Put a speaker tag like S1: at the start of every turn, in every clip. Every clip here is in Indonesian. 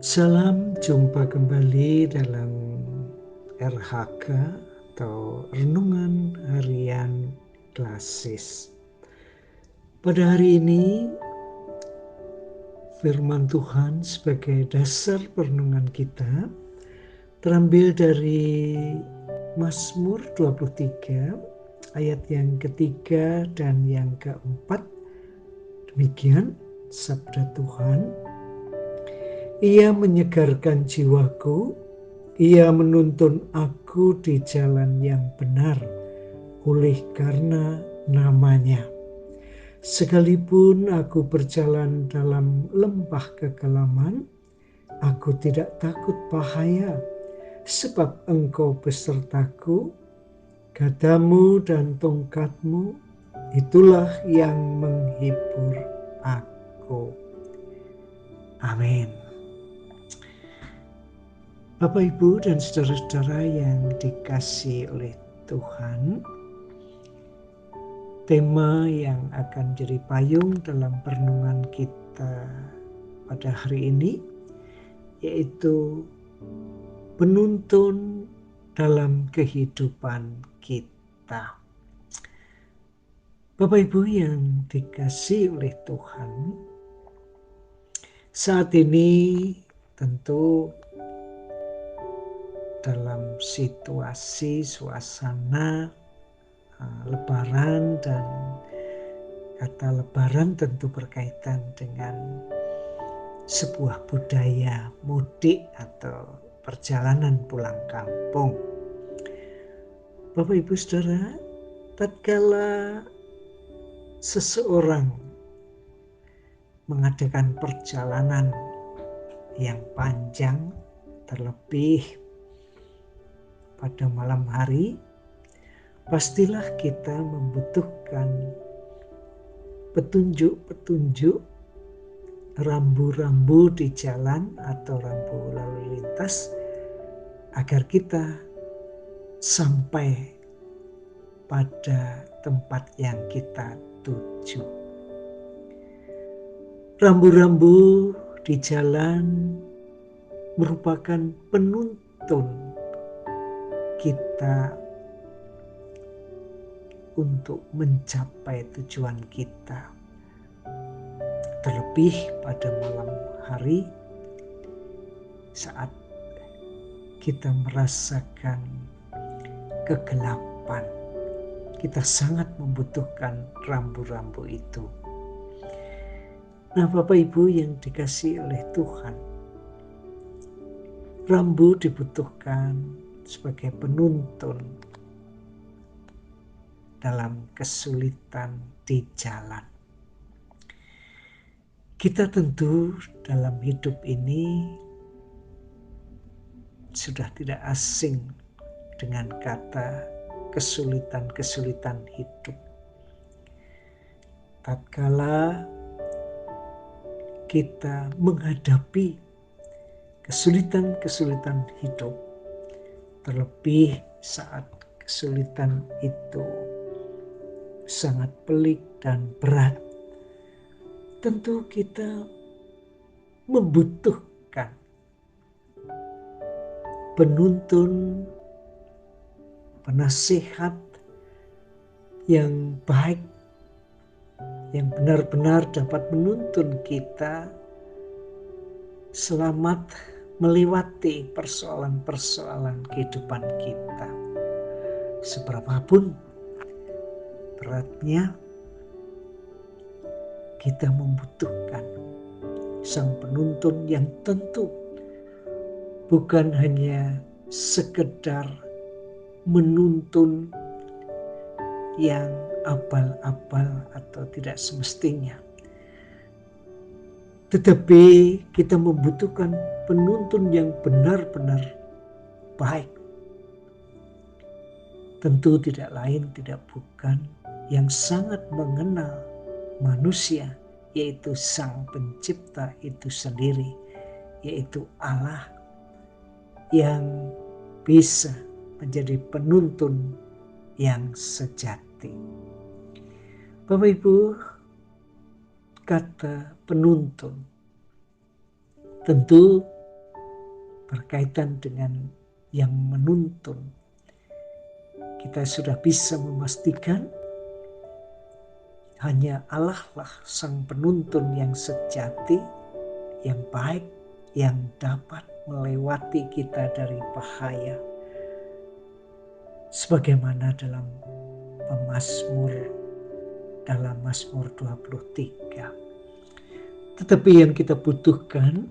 S1: Salam jumpa kembali dalam RHK atau Renungan Harian Klasis. Pada hari ini, firman Tuhan sebagai dasar perenungan kita terambil dari Mazmur 23 ayat yang ketiga dan yang keempat. Demikian sabda Tuhan. Ia menyegarkan jiwaku, ia menuntun aku di jalan yang benar, oleh karena namanya. Sekalipun aku berjalan dalam lembah kekelaman, aku tidak takut bahaya, sebab Engkau besertaku, gadamu dan tongkatmu, itulah yang menghibur aku. Amin. Bapak, Ibu, dan saudara-saudara yang dikasihi oleh Tuhan, tema yang akan jadi payung dalam perenungan kita pada hari ini yaitu penuntun dalam kehidupan kita. Bapak, Ibu yang dikasihi oleh Tuhan, saat ini tentu dalam situasi suasana Lebaran, dan kata Lebaran tentu berkaitan dengan sebuah budaya mudik atau perjalanan pulang kampung. Bapak, Ibu, Saudara, tatkala seseorang mengadakan perjalanan yang panjang, terlebih pada malam hari, pastilah kita membutuhkan petunjuk-petunjuk, rambu-rambu di jalan atau rambu lalu lintas agar kita sampai pada tempat yang kita tuju. Rambu-rambu di jalan merupakan penuntun kita untuk mencapai tujuan kita. Terlebih pada malam hari saat kita merasakan kegelapan, kita sangat membutuhkan rambu-rambu itu. Nah, Bapak Ibu yang dikasihi oleh Tuhan, rambu dibutuhkan sebagai penuntun dalam kesulitan di jalan. Kita tentu dalam hidup ini sudah tidak asing dengan kata kesulitan-kesulitan hidup. Tatkala kita menghadapi kesulitan-kesulitan hidup, terlebih saat kesulitan itu sangat pelik dan berat, tentu kita membutuhkan penuntun, penasihat yang baik, yang benar-benar dapat menuntun kita selamat melewati persoalan-persoalan kehidupan kita. Seberapapun beratnya, kita membutuhkan sang penuntun yang tentu bukan hanya sekedar menuntun yang abal-abal atau tidak semestinya, tetapi kita membutuhkan penuntun yang benar-benar baik. Tentu tidak lain tidak bukan yang sangat mengenal manusia, yaitu Sang Pencipta itu sendiri, yaitu Allah yang bisa menjadi penuntun yang sejati. Bapak, Ibu, kata penuntun tentu berkaitan dengan yang menuntun, kita sudah bisa memastikan hanya Allah lah sang penuntun yang sejati, yang baik, yang dapat melewati kita dari bahaya. Sebagaimana dalam pemazmur, dalam Mazmur 23. Tetapi yang kita butuhkan,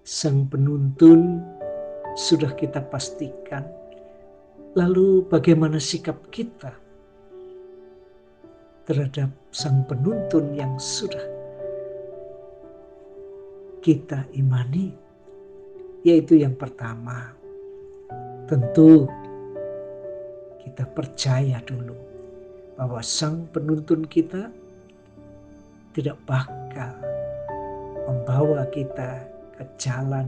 S1: sang penuntun sudah kita pastikan. Lalu bagaimana sikap kita terhadap sang penuntun yang sudah kita imani? Yaitu yang pertama, tentu kita percaya dulu bahwa sang penuntun kita tidak bakal membawa kita ke jalan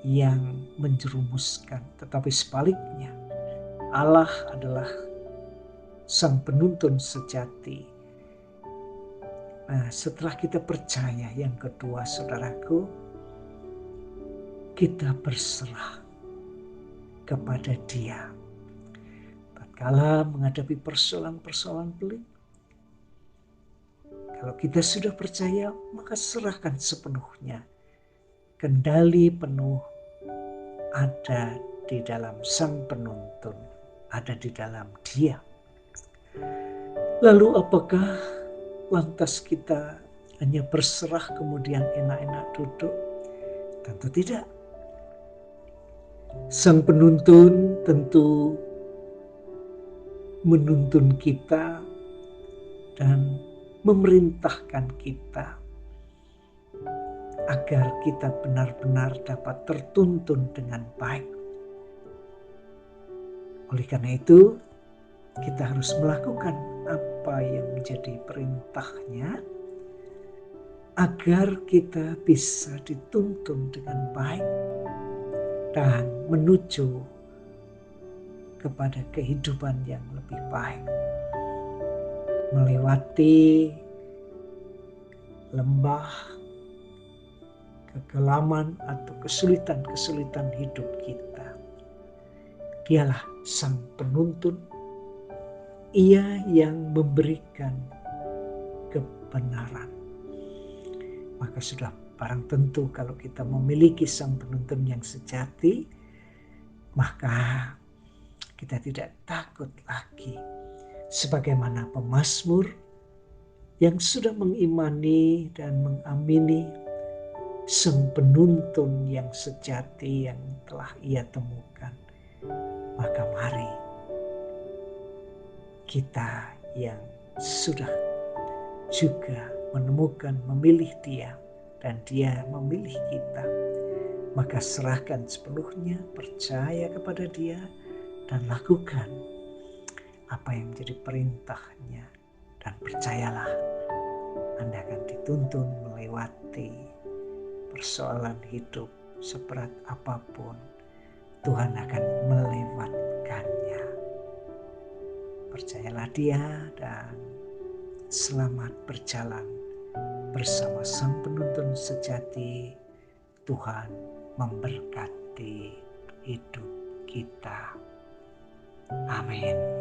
S1: yang menjerumuskan, tetapi sebaliknya Allah adalah sang penuntun sejati. Nah, setelah kita percaya, yang kedua saudaraku, kita berserah kepada Dia. Tatkala menghadapi persoalan-persoalan pelik, kalau kita sudah percaya, maka serahkan sepenuhnya. Kendali penuh ada di dalam sang penuntun, ada di dalam Dia. Lalu apakah lantas kita hanya berserah kemudian enak-enak duduk? Tentu tidak. Sang penuntun tentu menuntun kita dan memerintahkan kita agar kita benar-benar dapat tertuntun dengan baik. Oleh karena itu, kita harus melakukan apa yang menjadi perintahnya agar kita bisa dituntun dengan baik dan menuju kepada kehidupan yang lebih baik. Melewati lembah, kekelaman atau kesulitan-kesulitan hidup kita. Dialah sang penuntun, Ia yang memberikan kebenaran. Maka sudah barang tentu kalau kita memiliki sang penuntun yang sejati, maka kita tidak takut lagi. Sebagaimana pemazmur yang sudah mengimani dan mengamini sang penuntun yang sejati yang telah ia temukan. Maka mari kita yang sudah juga menemukan, memilih Dia dan Dia memilih kita, maka serahkan sepenuhnya, percaya kepada Dia dan lakukan apa yang menjadi perintahnya. Dan percayalah, Anda akan dituntun melewati persoalan hidup seberat apapun. Tuhan akan melewatkannya. Percayalah Dia dan selamat berjalan bersama sang penuntun sejati. Tuhan memberkati hidup kita. Amin.